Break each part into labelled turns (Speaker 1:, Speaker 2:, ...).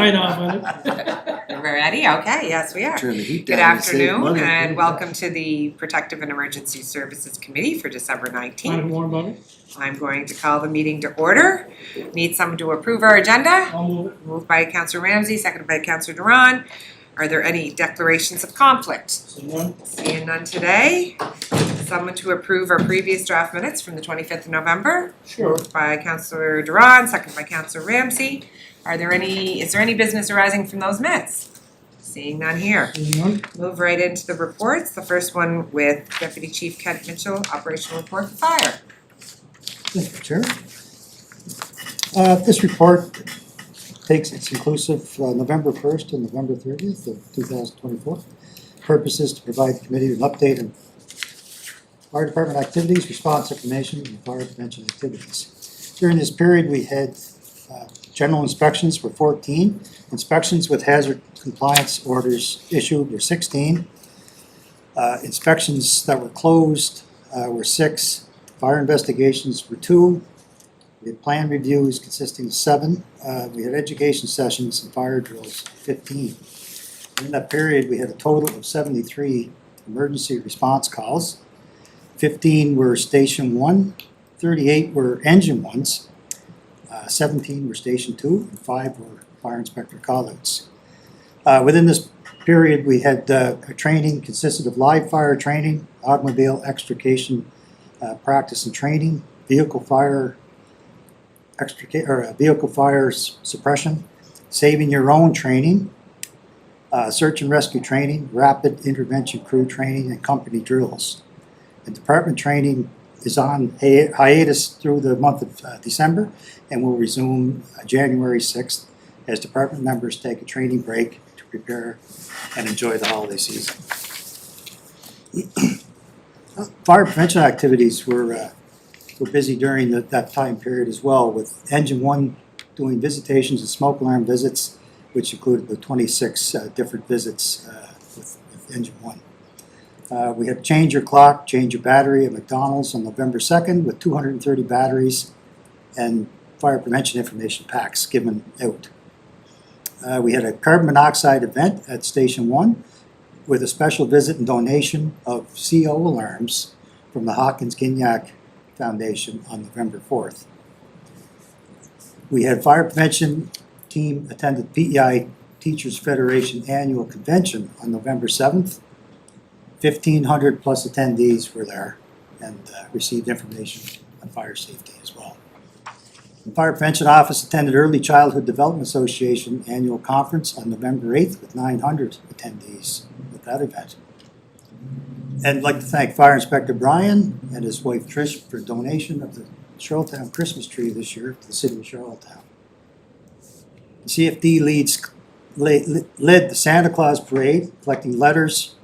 Speaker 1: sign off on it.
Speaker 2: We're ready? Okay, yes, we are.
Speaker 3: Turn the heat
Speaker 2: Good
Speaker 3: down and save
Speaker 2: afternoon
Speaker 3: money.
Speaker 2: and welcome to the Protective and Emergency Services Committee for December
Speaker 1: Find
Speaker 2: 19th.
Speaker 1: more about it.
Speaker 2: I'm going to call the meeting to order. Need someone to approve our agenda?
Speaker 1: I'll move it.
Speaker 2: Moved by Councillor Ramsey, seconded by Councillor Duran. Are there any declarations of conflict?
Speaker 1: So none.
Speaker 2: Seeing none today. Someone to approve our previous draft minutes from the 25th of November.
Speaker 1: Sure.
Speaker 2: Moved by Councillor Duran, seconded by Councillor Ramsey. Is there any business arising from those minutes? Seeing none here.
Speaker 1: Seeing none.
Speaker 2: Move right into the reports. The first one with Deputy Chief Kent Mitchell, operational report for fire.
Speaker 4: Thank you, Chair. This report it's inclusive November 1st and November 30th of 2024. Purpose is to provide the committee with an update on fire department activities, response information, and fire prevention activities. During this period, we had general inspections for 14, inspections with hazard compliance orders issued were 16, inspections that were closed were 6, fire investigations were 2, we had plan reviews consisting of 7, we had education sessions and fire drills 15. In that period, we had a total of 73 emergency response calls. 15 were Station 1, 38 were Engine 1s, 17 were Station 2, and 5 were fire inspector callouts. Within this period, we had a training consisted of live fire training, automobile extrication practice and training, vehicle fire suppression, saving your own training, search and rescue training, rapid intervention crew training, and company drills. The department training is on hiatus through the month of December and will resume January 6th as department members take a training break to prepare and enjoy the holiday season. Fire prevention activities were busy during that time period as well, with Engine 1 doing visitations and smoke alarm visits, which included the 26 different visits with Engine 1. We had change your clock, change your battery at McDonald's on November 2nd with 230 batteries and fire prevention information packs given out. We had a carbon monoxide event at Station 1 with a special visit and donation of CO alarms from the Hawkins-Gignac Foundation on November 4th. We had fire prevention team attended PEI Teachers Federation annual convention on November 7th. 1,500 plus attendees were there and received information on fire safety as well. The Fire Prevention Office attended Early Childhood Development Association annual conference on November 8th with 900 attendees at that event. And I'd like to thank Fire Inspector Brian and his wife Trish for a donation of the Charlottetown Christmas tree this year to the city of Charlottetown. The CFD led the Santa Claus Parade, collecting letters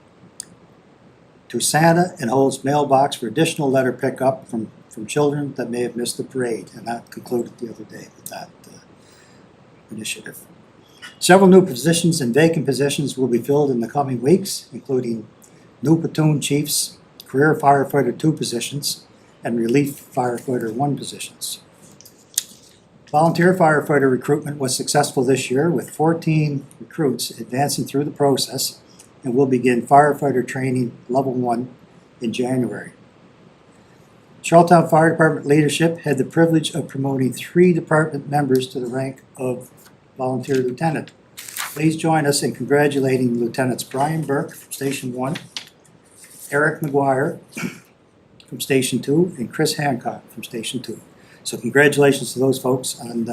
Speaker 4: to Santa and holds mailbox for additional letter pickup from children that may have missed the parade, and that concluded the other day with that initiative. Several new positions and vacant positions will be filled in the coming weeks, including new platoon chiefs, career firefighter 2 positions, and relief firefighter 1 positions. Volunteer firefighter recruitment was successful this year with 14 recruits advancing through the process and will begin firefighter training level 1 in January. Charlottetown Fire Department leadership had the privilege of promoting 3 department members to the rank of volunteer lieutenant. Please join us in congratulating Lieutenants Brian Burke from Station 1, Eric McGuire from Station 2, and Chris Hancock from Station 2. So congratulations to those folks on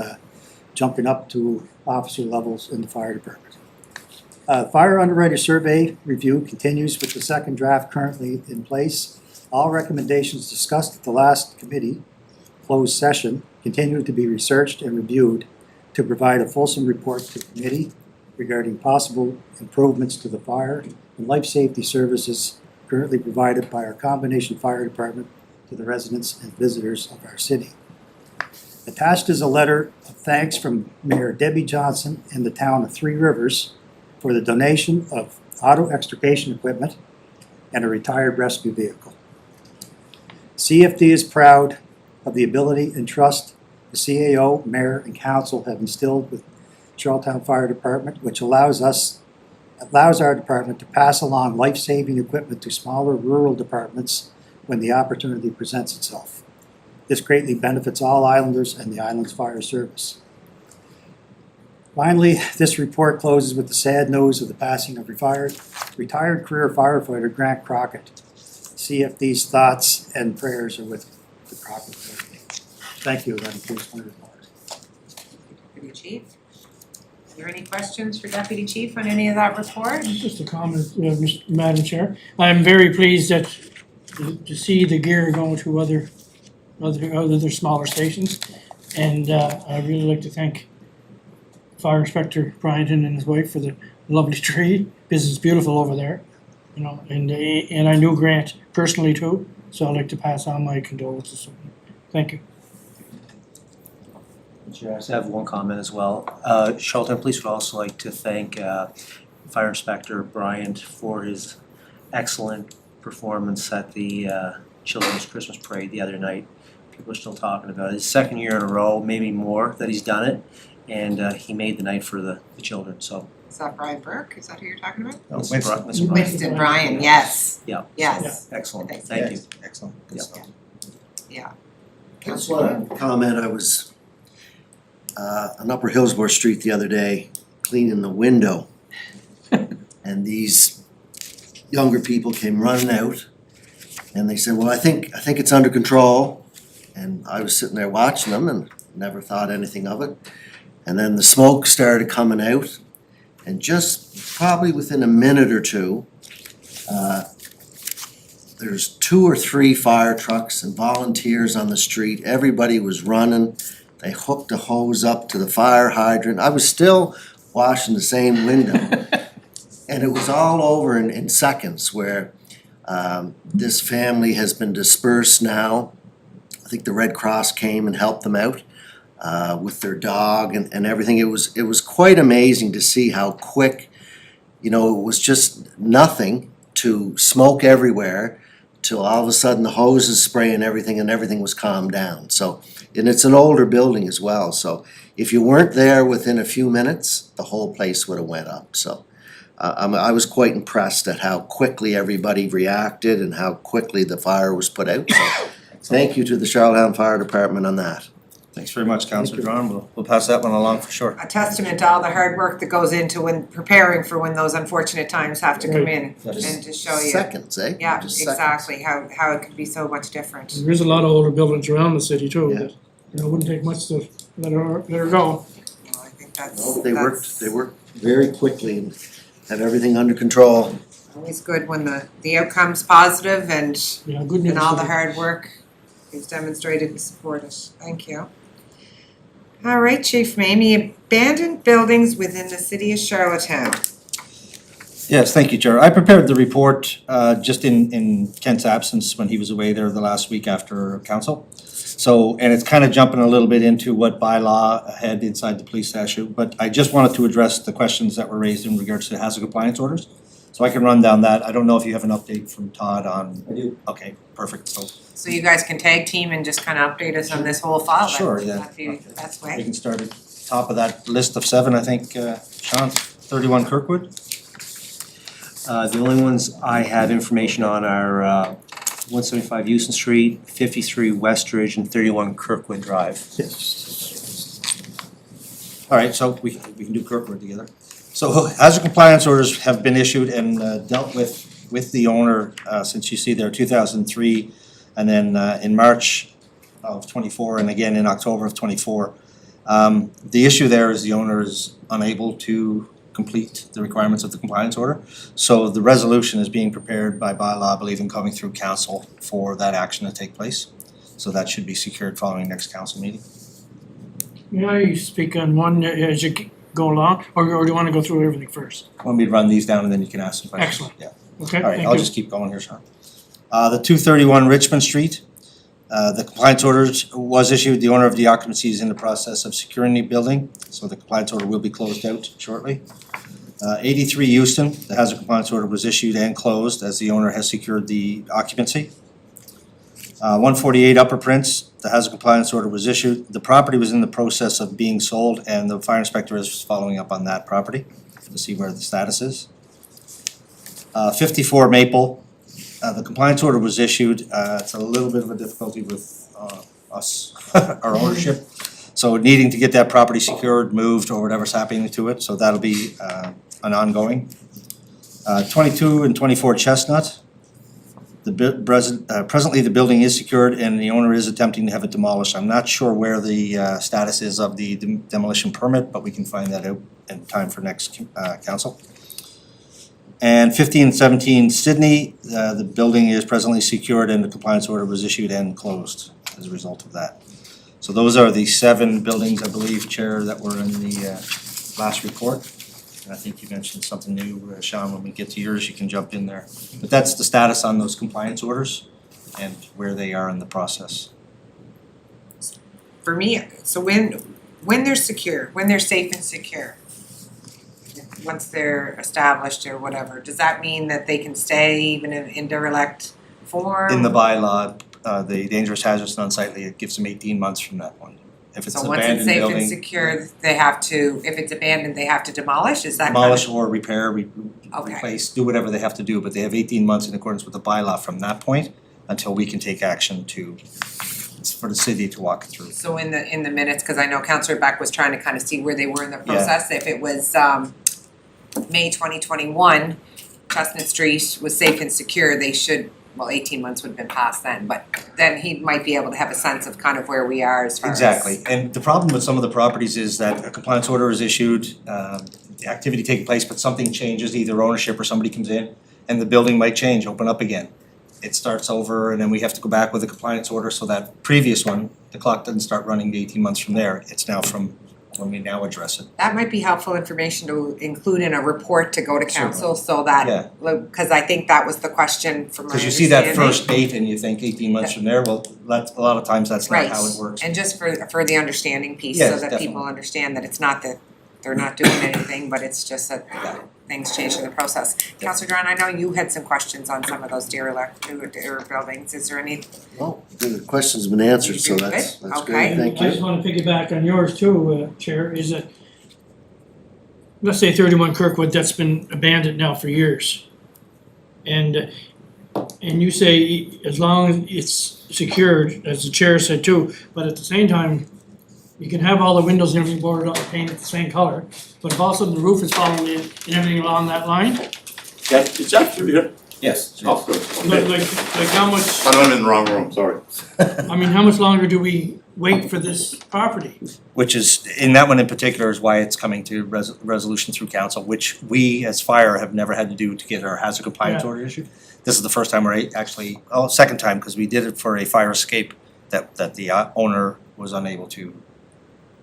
Speaker 4: jumping up to officer levels in the fire department. Fire underwriter survey review continues with the second draft currently in place. All recommendations discussed at the last committee closed session continue to be researched and reviewed to provide a fulsome report to the committee regarding possible improvements to the fire and life safety services currently provided by our combination fire department to the residents and visitors of our city. Attached is a letter of thanks from Mayor Debbie Johnson and the town of Three Rivers for the donation of auto extrication equipment and a retired rescue vehicle. CFD is proud of the ability and trust the CAO, Mayor, and Council have instilled Charlottetown Fire Department, which allows our department to pass along life-saving equipment to smaller rural departments when the opportunity presents itself. This greatly benefits all islanders and the island's fire service. Finally, this report closes with the sad news of the passing of retired career firefighter Grant Crockett. CFD's thoughts and prayers are with the Crockett family. Thank you, that concludes my report.
Speaker 2: Deputy Chief. Are there any questions for Deputy Chief on any of that report?
Speaker 1: Just a comment, Madam Chair. I'm very pleased that to see the gear going to other smaller stations. And I'd really like to thank Fire Inspector Bryanton and his wife for the lovely tree. This is beautiful over there, you know, and I knew Grant personally too, so I'd like to pass on my condolences. Thank you.
Speaker 3: Chair, I just have one comment as well. Charlottetown Police would also like to thank Fire Inspector Bryant for his excellent performance at the Children's Christmas Parade the other night. People are still talking about it. His second year in a row, maybe more, that he's done it, and he made the night for the children, so.
Speaker 2: Is that Brian Burke? Is that who you're talking about?
Speaker 3: Mr. Bryant.
Speaker 2: Winston Bryan, yes.
Speaker 3: Yeah.
Speaker 2: Yes.
Speaker 3: Excellent,
Speaker 2: Thank
Speaker 3: thank you.
Speaker 5: Excellent, good
Speaker 3: Yeah.
Speaker 5: stuff.
Speaker 2: Yeah.
Speaker 6: Just want to comment, I was on Upper Hillsborough Street the other day cleaning the window. And these younger people came running out and they said, well, I think it's under control. And I was sitting there watching them and never thought anything of it. And then the smoke started coming out, and just probably within a minute or two, there's 2 or 3 fire trucks and volunteers on the street. Everybody was running. They hooked a hose up to the fire hydrant. I was still washing the same window. And it was all over in seconds, where this family has been dispersed now. I think the Red Cross came and helped them out with their dog and everything. It was quite amazing to see how quick, you know, it was just nothing to smoke everywhere till all of a sudden the hoses spraying everything and everything was calmed down. So, and it's an older building as well, so if you weren't there within a few minutes, the whole place would have went up. So I was quite impressed at how quickly everybody reacted and how quickly the fire was put out. So thank you to the Charlottetown Fire Department on that.
Speaker 5: Thanks very much, Councillor Drawn. We'll pass that one along for sure.
Speaker 2: A testament to all the hard work that goes into when preparing for when those unfortunate times have to come in and to show you.
Speaker 6: Seconds, eh?
Speaker 2: Yeah,
Speaker 6: Just seconds.
Speaker 2: exactly, how it could be so much different.
Speaker 1: There is a lot of older buildings around the city too,
Speaker 6: Yeah.
Speaker 1: that, you know, it wouldn't take much to let her go.
Speaker 2: Well, I think that's,
Speaker 6: No, they
Speaker 2: that's
Speaker 6: worked very quickly and had everything under control.
Speaker 2: always good when the outcome's positive and
Speaker 1: Yeah, good news.
Speaker 2: and all the hard work is demonstrated and supported. Thank you. All right, Chief Mamie, abandoned buildings within the city of Charlottetown.
Speaker 5: Yes, thank you, Chair. I prepared the report just in Kent's absence when he was away there the last week after council. So, and it's kind of jumping a little bit into what bylaw had inside the police statute, but I just wanted to address the questions that were raised in regards to hazard compliance orders. So I can run down that. I don't know if you have an update from Todd on.
Speaker 3: I do.
Speaker 5: Okay, perfect.
Speaker 2: So you guys can tag team and just kind of update us on this whole file.
Speaker 5: Sure, yeah.
Speaker 2: That'd be the best
Speaker 5: We
Speaker 2: way.
Speaker 5: can start at top of that list of 7, I think, Sean, 31 Kirkwood.
Speaker 3: The only ones I have information on are 175 Houston Street, 53 Westridge, and 31 Kirkwood Drive.
Speaker 4: Yes.
Speaker 5: All right, so we can do Kirkwood together. So hazard compliance orders have been issued and dealt with the owner since you see there 2003, and then in March of 24, and again in October of 24. The issue there is the owner is unable to complete the requirements of the compliance order. So the resolution is being prepared by bylaw, I believe, and coming through council for that action to take place. So that should be secured following next council meeting.
Speaker 1: May I speak on one as you go along, or do you want to go through everything first?
Speaker 5: Want me to run these down and then you can ask some questions?
Speaker 1: Excellent.
Speaker 5: Yeah.
Speaker 1: Okay,
Speaker 5: All right,
Speaker 1: thank
Speaker 5: I'll
Speaker 1: you.
Speaker 5: just keep going here, Sean. The 231 Richmond Street, the compliance order was issued. The owner of the occupancy is in the process of securing the building, so the compliance order will be closed out shortly. 83 Houston, the hazard compliance order was issued and closed as the owner has secured the occupancy. 148 Upper Prince, the hazard compliance order was issued. The property was in the process of being sold, and the fire inspector is following up on that property to see where the status is. 54 Maple, the compliance order was issued. It's a little bit of a difficulty with us, our ownership. So needing to get that property secured, moved, or whatever's happening to it, so that'll be an ongoing. 22 and 24 Chestnut. Presently, the building is secured and the owner is attempting to have it demolished. I'm not sure where the status is of the demolition permit, but we can find that out in time for next council. And 15 and 17 Sydney, the building is presently secured and the compliance order was issued and closed as a result of that. So those are the 7 buildings, I believe, Chair, that were in the last report. And I think you mentioned something new, Sean, when we get to yours, you can jump in there. But that's the status on those compliance orders and where they are in the process.
Speaker 2: For me, so when they're secure, when they're safe and secure, once they're established or whatever, does that mean that they can stay even in derelict form?
Speaker 5: In the bylaw, the dangerous, hazardous, and unsightly, it gives them 18 months from that point. If it's
Speaker 2: So
Speaker 5: an
Speaker 2: once it's
Speaker 5: abandoned
Speaker 2: safe and
Speaker 5: building,
Speaker 2: secure, they have to, if it's abandoned, they have to demolish, is that kind of?
Speaker 5: demolish or repair,
Speaker 2: Okay.
Speaker 5: replace, do whatever they have to do, but they have 18 months in accordance with the bylaw from that point until we can take action to, for the city to walk it through.
Speaker 2: So in the minutes, cause I know Councillor Beck was trying to kind of see where they were in the
Speaker 5: Yeah.
Speaker 2: process, if it was May 2021, Chestnut Street was safe and secure, they should, well, 18 months would have been past then, but then he might be able to have a sense of kind of where we are as far as.
Speaker 5: Exactly, and the problem with some of the properties is that a compliance order is issued, the activity taking place, but something changes, either ownership or somebody comes in, and the building might change, open up again. It starts over, and then we have to go back with a compliance order, so that previous one, the clock doesn't start running the 18 months from there, it's now from when we now address it.
Speaker 2: That might be helpful information to include in a report to go to council so
Speaker 5: Yeah.
Speaker 2: that, cause I think that was the question from my
Speaker 5: Cause you see that
Speaker 2: understanding.
Speaker 5: first date and you think 18 months from there, well, that's, a lot of times that's not how it works.
Speaker 2: And just for the understanding piece,
Speaker 5: Yes,
Speaker 2: so that people
Speaker 5: definitely.
Speaker 2: understand that it's not that they're not doing anything, but it's just that things change in the process. Councillor Duran, I know you had some questions on some of those derelict buildings, is there any?
Speaker 6: Well, the question's been answered, so that's
Speaker 2: Okay.
Speaker 6: good, thank
Speaker 1: I
Speaker 6: you.
Speaker 1: just wanna piggyback on yours too, Chair, is that, let's say 31 Kirkwood, that's been abandoned now for years. And you say as long as it's secured, as the chair said too, but at the same time, you can have all the windows and everything boarded up and painted the same color, but if also the roof is falling in and everything along that line,
Speaker 7: Is that through here?
Speaker 5: Yes.
Speaker 7: Oh, good,
Speaker 1: like
Speaker 7: okay.
Speaker 1: how much,
Speaker 7: I'm in the wrong room, sorry.
Speaker 1: I mean, how much longer do we wait for this property?
Speaker 5: Which is, in that one in particular is why it's coming to resolution through council, which we as fire have never had to do to get our hazard compliance
Speaker 1: Yeah.
Speaker 5: order issued. This is the first time we're actually, second time, because we did it for a fire escape that the owner was unable to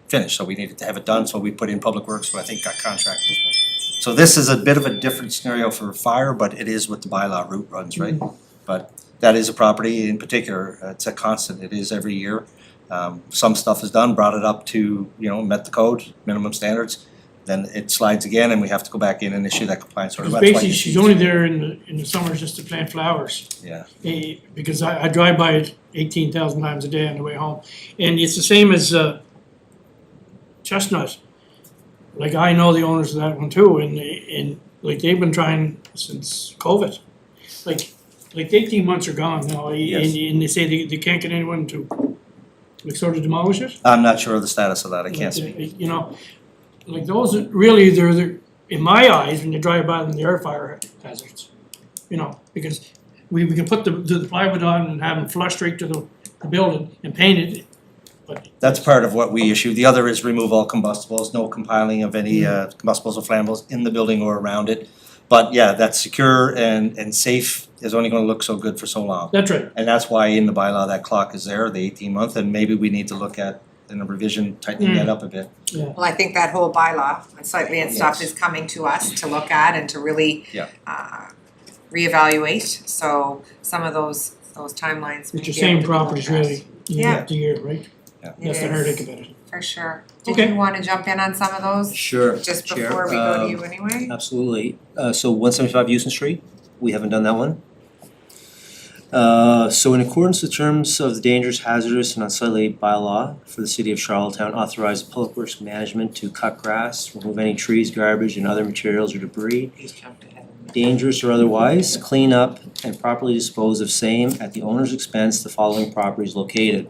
Speaker 5: finish, so we needed to have it done, so we put in Public Works, who I think got contracted. So this is a bit of a different scenario for fire, but it is what the bylaw route runs, right? But that is a property in particular, it's a constant, it is every year. Some stuff is done, brought it up to, met the code, minimum standards, then it slides again and we have to go back in and issue that compliance order.
Speaker 1: Because
Speaker 5: That's why
Speaker 1: basically,
Speaker 5: you
Speaker 1: she's
Speaker 5: see-
Speaker 1: only there in the summers just to plant flowers.
Speaker 5: Yeah,
Speaker 1: Because I drive by it 18,000 times a day on the way home. And it's the same as Chestnut. Like, I know the owners of that one too, and like, they've been trying since COVID. Like 18 months are gone now,
Speaker 5: Yes.
Speaker 1: and they say they can't get anyone to, like, sort of demolish it.
Speaker 5: I'm not sure of the status of that, I can't
Speaker 1: Like,
Speaker 5: speak.
Speaker 1: You know, like, those, really, they're, in my eyes, when you drive by them, they are fire hazards. Because we can put the plywood on and have them flush straight to the building and paint it, but.
Speaker 5: That's part of what we issue. The other is remove all combustibles, no compiling of any combustibles or flammables in the building or around it. But yeah, that's secure and safe is only gonna look so good for so long.
Speaker 1: That's right.
Speaker 5: And that's why in the bylaw, that clock is there, the 18-month, and maybe we need to look at, in a revision, tightening that up a bit.
Speaker 2: Well, I think that whole bylaw, and slightly and stuff
Speaker 5: Yes.
Speaker 2: is coming to us to look at and to really
Speaker 5: Yeah.
Speaker 2: reevaluate, so some of those timelines may
Speaker 1: It's the
Speaker 2: be able
Speaker 1: same
Speaker 2: to be
Speaker 1: properties
Speaker 2: looked at.
Speaker 1: really, year
Speaker 2: Yeah.
Speaker 1: after year, right?
Speaker 5: Yeah.
Speaker 2: It
Speaker 1: That's the
Speaker 2: is,
Speaker 1: heartache about it.
Speaker 2: for sure. Did
Speaker 1: Okay.
Speaker 2: you wanna jump in on some of those,
Speaker 3: Sure,
Speaker 2: just
Speaker 3: Chair.
Speaker 2: before we go to you anyway?
Speaker 3: Absolutely. So 175 Houston Street, we haven't done that one? So in accordance with terms of the dangerous, hazardous, and unsightly bylaw for the city of Charlottetown, authorize Public Works Management to cut grass, remove any trees, garbage, and other materials or debris,
Speaker 2: He's jumped ahead.
Speaker 3: dangerous or otherwise, clean up and properly dispose of same at the owner's expense the following properties located.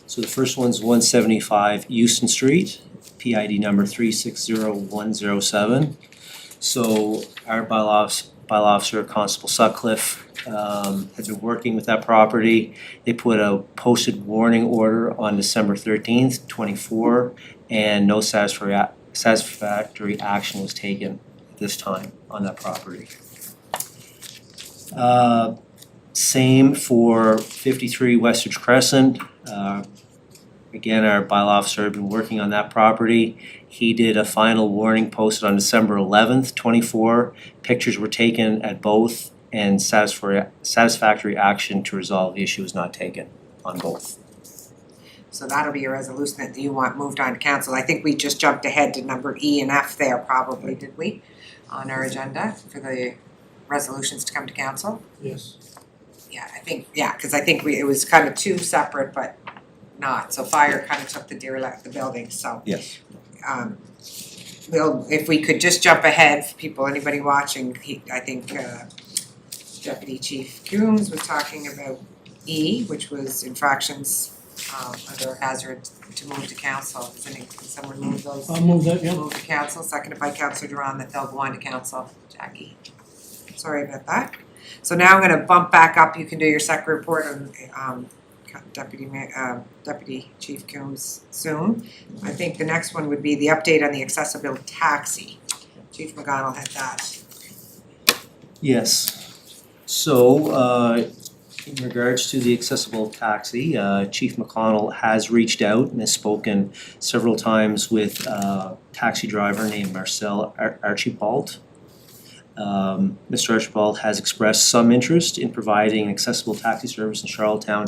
Speaker 3: So the first one's 175 Euston Street, PID number 360107. So our bylaw officer, Constable Sutcliffe, has been working with that property. They put a posted warning order on December 13th, 24, and no satisfactory action was taken at this time on that property. Same for 53 Westridge Crescent. Again, our bylaw officer had been working on that property. He did a final warning posted on December 11th, 24. Pictures were taken at both, and satisfactory action to resolve the issue was not taken on both.
Speaker 2: So that'll be a resolution that you want moved on to council. I think we just jumped ahead to number E and F there probably, did we? On our agenda for the resolutions to come to council?
Speaker 1: Yes.
Speaker 2: Yeah, I think, cause I think it was kind of two separate, but not, so fire kind of took the building, so.
Speaker 5: Yes.
Speaker 2: If we could just jump ahead, for people, anybody watching, I think, Deputy Chief Coombs was talking about E, which was infractions, under hazard to move to council. Can someone move those?
Speaker 1: I'll move that, yeah.
Speaker 2: Move to council, seconded by Councillor Duran, that they'll go on to council. Jackie. Sorry about that. So now I'm gonna bump back up, you can do your second report on Deputy Chief Coombs soon. I think the next one would be the update on the accessibility taxi. Chief McGonnell had that.
Speaker 3: Yes. So, in regards to the accessible taxi, Chief McConnell has reached out and has spoken several times with a taxi driver named Marcel Archibald. Mr. Archibald has expressed some interest in providing an accessible taxi service in Charlottetown,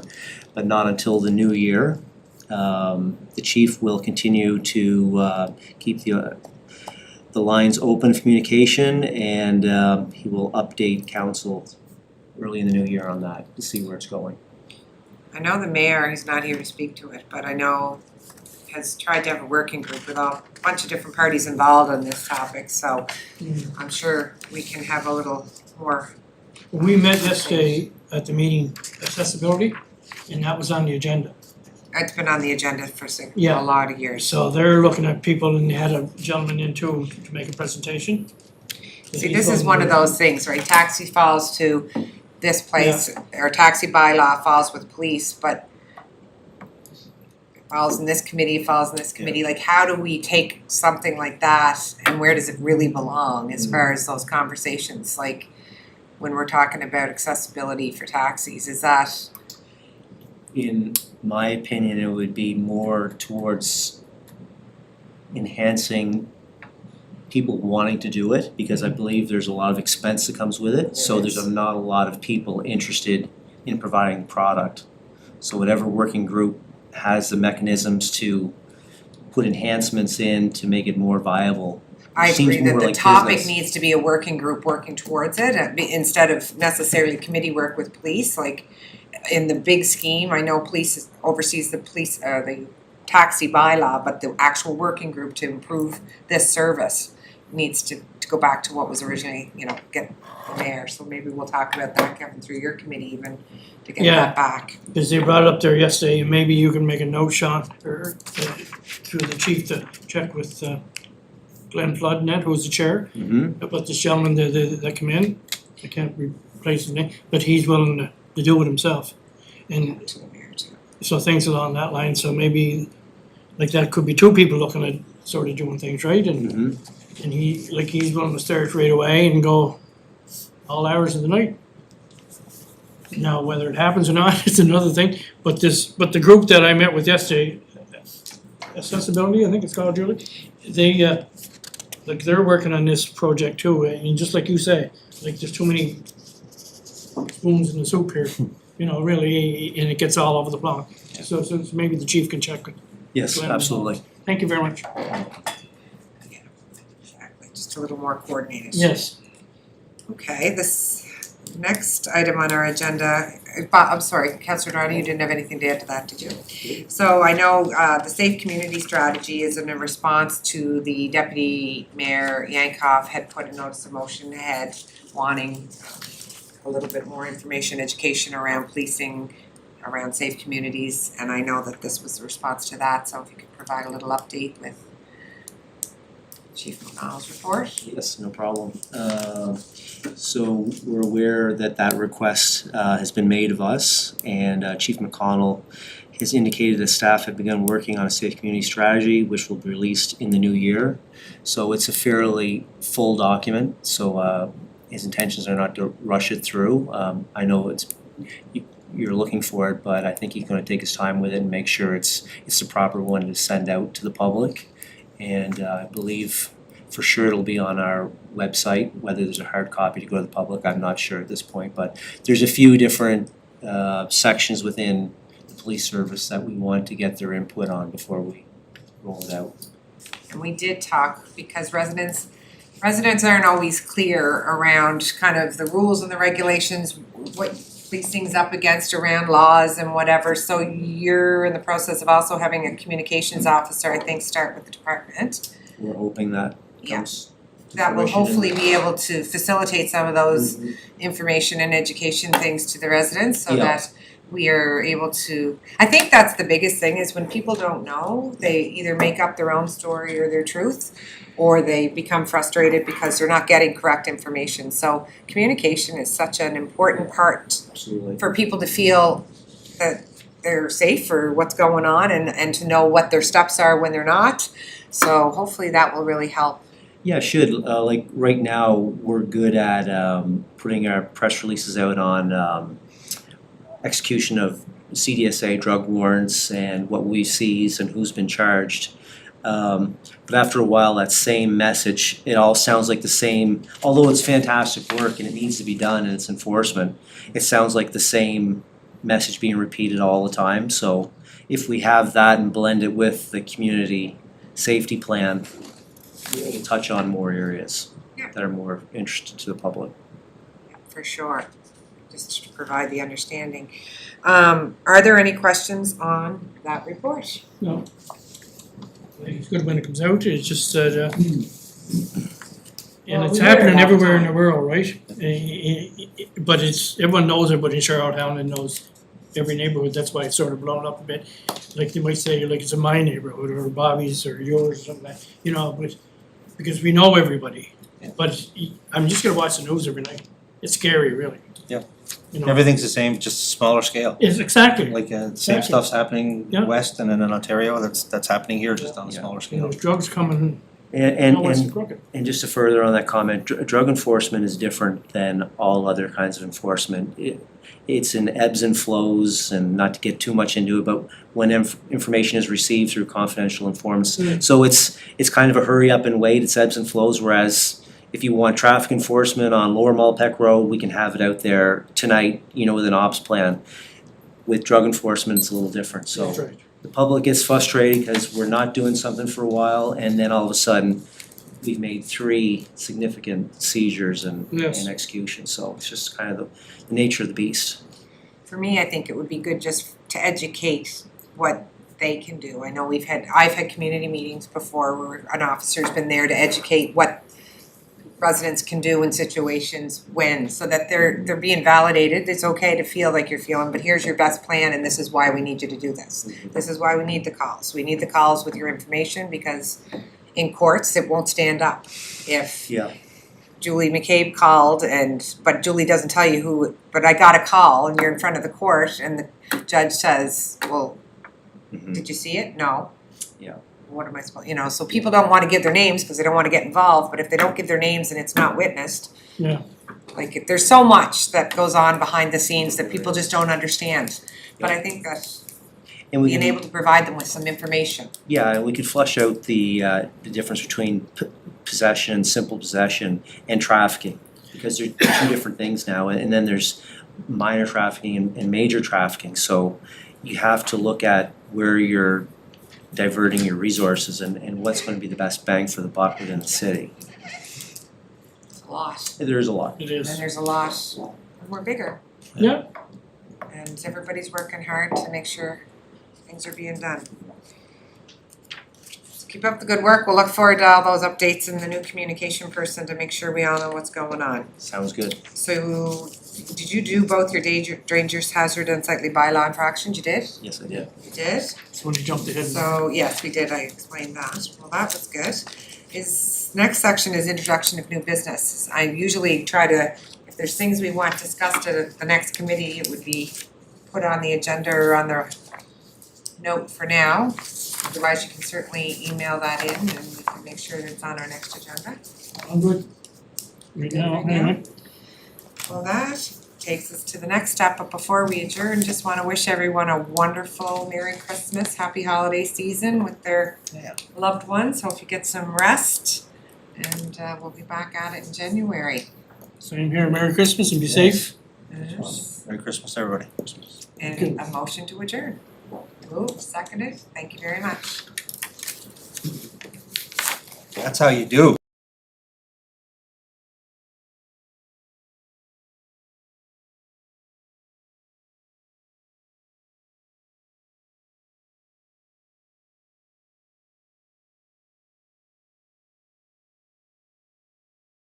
Speaker 3: but not until the new year. The chief will continue to keep the lines open for communication, and he will update council early in the new year on that to see where it's going.
Speaker 2: I know the mayor, he's not here to speak to it, but I know has tried to have a working group with a bunch of different parties involved on this topic, so I'm sure we can have a little more.
Speaker 1: We met yesterday at the meeting, accessibility, and that was on the agenda.
Speaker 2: It's been on the agenda for
Speaker 1: Yeah.
Speaker 2: a lot of years.
Speaker 1: So they're looking at people, and they had a gentleman in too to make a presentation.
Speaker 2: See, this is one of those things, right? Taxi falls to this place, or taxi bylaw falls with police, but it falls in this committee, falls in this committee. Like, how do we take something like that and where does it really belong as far as those conversations? Like, when we're talking about accessibility for taxis, is that?
Speaker 3: In my opinion, it would be more towards enhancing people wanting to do it, because I believe there's a lot of expense that comes with it, so there's not a lot of people interested in providing the product. So whatever working group has the mechanisms to put enhancements in to make it more viable.
Speaker 2: I
Speaker 3: Seems
Speaker 2: agree that
Speaker 3: more
Speaker 2: the
Speaker 3: like
Speaker 2: topic
Speaker 3: business.
Speaker 2: needs to be a working group working towards it, instead of necessarily committee work with police, like in the big scheme, I know police oversees the taxi bylaw, but the actual working group to improve this service needs to go back to what was originally, get there, so maybe we'll talk about that, Kevin, through your committee even, to get
Speaker 1: Yeah.
Speaker 2: that back.
Speaker 1: Because they brought it up there yesterday, and maybe you can make a note, Sean, or through the chief to check with Glenn Floodnet, who's the chair, about this gentleman that come in. I can't replace his name, but he's willing to do it himself. And
Speaker 2: To the mayor too.
Speaker 1: so things along that line, so maybe like that could be two people looking at sort of doing things, right? And he's willing to start right away and go all hours of the night. Now, whether it happens or not, it's another thing, but the group that I met with yesterday, Accessibility, I think it's called, Julie, they're working on this project too, and just like you say, like there's too many spoons in the soup here, really, and it gets all over the place. So maybe the chief can check it.
Speaker 3: Yes,
Speaker 1: Glenn.
Speaker 3: absolutely.
Speaker 1: Thank you very much.
Speaker 2: Exactly, just a little more coordinated.
Speaker 1: Yes.
Speaker 2: Okay, this Next item on our agenda, I'm sorry, Councillor Doherty, you didn't have anything to add to that, did you? So I know the Safe Community Strategy is in a response to the Deputy Mayor Yankoff had put a notice of motion ahead wanting a little bit more information, education around policing, around safe communities, and I know that this was the response to that, so if you could provide a little update with Chief McConnell's report.
Speaker 3: Yes, no problem. So we're aware that that request has been made of us, and Chief McConnell has indicated that staff have begun working on a safe community strategy, which will be released in the new year. So it's a fairly full document, so his intentions are not to rush it through. I know you're looking for it, but I think he's gonna take his time with it and make sure it's the proper one to send out to the public. And I believe for sure it'll be on our website. Whether there's a hard copy to go to the public, I'm not sure at this point, but there's a few different sections within the police service that we want to get their input on before we roll it out.
Speaker 2: And we did talk because residents aren't always clear around kind of the rules and the regulations, what policing's up against around laws and whatever. So you're in the process of also having a communications officer, I think, start with the department.
Speaker 3: We're hoping that
Speaker 2: Yeah.
Speaker 3: comes to
Speaker 2: That will
Speaker 3: fruition in-
Speaker 2: hopefully be able to facilitate some of those information and education things to the residents so
Speaker 3: Yeah.
Speaker 2: that we are able to, I think that's the biggest thing is when people don't know, they either make up their own story or their truth, or they become frustrated because they're not getting correct information. So communication is such an important part
Speaker 3: Absolutely.
Speaker 2: for people to feel that they're safe for what's going on and to know what their steps are when they're not. So hopefully that will really help.
Speaker 3: Yeah, it should. Like right now, we're good at putting our press releases out on execution of CDSA drug warrants and what we seize and who's been charged. But after a while, that same message, it all sounds like the same, although it's fantastic work and it needs to be done and it's enforcement, it sounds like the same message being repeated all the time. So if we have that and blend it with the community safety plan, we'll touch on more areas
Speaker 2: Yeah.
Speaker 3: that are more interesting to the public.
Speaker 2: For sure, just to provide the understanding. Are there any questions on that report?
Speaker 1: No. I think it's good when it comes out, it's just that,
Speaker 2: Well,
Speaker 1: and it's
Speaker 2: we hear it
Speaker 1: happening
Speaker 2: all the
Speaker 1: everywhere in
Speaker 2: time.
Speaker 1: the world, right? But everyone knows everybody in Charlottetown and knows every neighborhood, that's why it's sort of blown up a bit. Like you might say, like it's in my neighborhood or Bobby's or yours or something like that, you know, but, because we know everybody.
Speaker 3: Yeah.
Speaker 1: But I'm just gonna watch the news every night, it's scary, really.
Speaker 5: Yeah.
Speaker 1: You know,
Speaker 5: Everything's the same, just smaller scale.
Speaker 1: it's exactly,
Speaker 5: Like the same
Speaker 1: Exactly.
Speaker 5: stuff's happening
Speaker 1: Yeah.
Speaker 5: west and then in Ontario, that's happening here, just on a
Speaker 3: Yeah.
Speaker 5: smaller
Speaker 1: you know,
Speaker 5: scale.
Speaker 1: drugs coming,
Speaker 3: And,
Speaker 1: nowhere
Speaker 3: and
Speaker 1: crooked.
Speaker 3: And just to further on that comment, drug enforcement is different than all other kinds of enforcement. It's in ebbs and flows, and not to get too much into it, but when information is received through confidential informants. So it's kind of a hurry up and wait, it's ebbs and flows, whereas if you want traffic enforcement on Lower Malpeque Road, we can have it out there tonight, you know, with an ops plan. With drug enforcement, it's a little different, so
Speaker 1: That's right.
Speaker 3: the public gets frustrated because we're not doing something for a while, and then all of a sudden, we've made 3 significant seizures and
Speaker 1: Yes.
Speaker 3: executions, so it's just kind of the nature of the beast.
Speaker 2: For me, I think it would be good just to educate what they can do. I know I've had community meetings before where an officer's been there to educate what residents can do in situations when, so that they're being validated. It's okay to feel like you're feeling, but here's your best plan and this is why we need you to do this. This is why we need the calls. We need the calls with your information because in courts, it won't stand up. If
Speaker 3: Yeah.
Speaker 2: Julie McCabe called but Julie doesn't tell you who, but I got a call and you're in front of the court and the judge says, well,
Speaker 3: Mhm.
Speaker 2: did you see it? No.
Speaker 3: Yeah.
Speaker 2: What am I supposed, so people don't wanna give their names because they don't wanna get involved, but if they don't give their names and it's not witnessed,
Speaker 1: Yeah,
Speaker 2: like, there's so much that goes on behind the scenes that people just don't understand. But I think that
Speaker 3: And we
Speaker 2: being
Speaker 3: can,
Speaker 2: able to provide them with some information.
Speaker 3: yeah, and we could flesh out the difference between possession, simple possession, and trafficking, because they're 2 different things now, and then there's minor trafficking and major trafficking, so you have to look at where you're diverting your resources and what's gonna be the best bang for the buck within the city.
Speaker 2: It's a lot.
Speaker 3: There is a lot.
Speaker 1: it
Speaker 2: And
Speaker 1: is.
Speaker 2: there's a lot and we're bigger.
Speaker 1: Yeah,
Speaker 2: And everybody's working hard to make sure things are being done. So keep up the good work. We'll look forward to all those updates and the new communication person to make sure we all know what's going on.
Speaker 3: Sounds good.
Speaker 2: So, did you do both your dangerous hazard and sightly bylaw infractions? You did?
Speaker 3: Yes, I did.
Speaker 2: You did?
Speaker 1: that's when you jumped ahead.
Speaker 2: So, yes, we did, I explained that, well, that was good. Next section is introduction of new business. I usually try to, if there's things we want discussed at the next committee, it would be put on the agenda or on the note for now. Otherwise, you can certainly email that in and we can make sure that it's on our next agenda.
Speaker 1: I'm good. Right
Speaker 2: Good
Speaker 1: now,
Speaker 2: right now?
Speaker 1: anyway.
Speaker 2: Well, that takes us to the next step, but before we adjourn, just wanna wish everyone a wonderful Merry Christmas, Happy Holiday Season with their
Speaker 3: Yeah.
Speaker 2: loved ones, hope you get some rest. And we'll be back at it in January.
Speaker 1: Same here, Merry Christmas and be safe.
Speaker 3: Merry Christmas, everybody.
Speaker 2: And a motion to adjourn. Moved, seconded, thank you very much.
Speaker 5: That's how you do.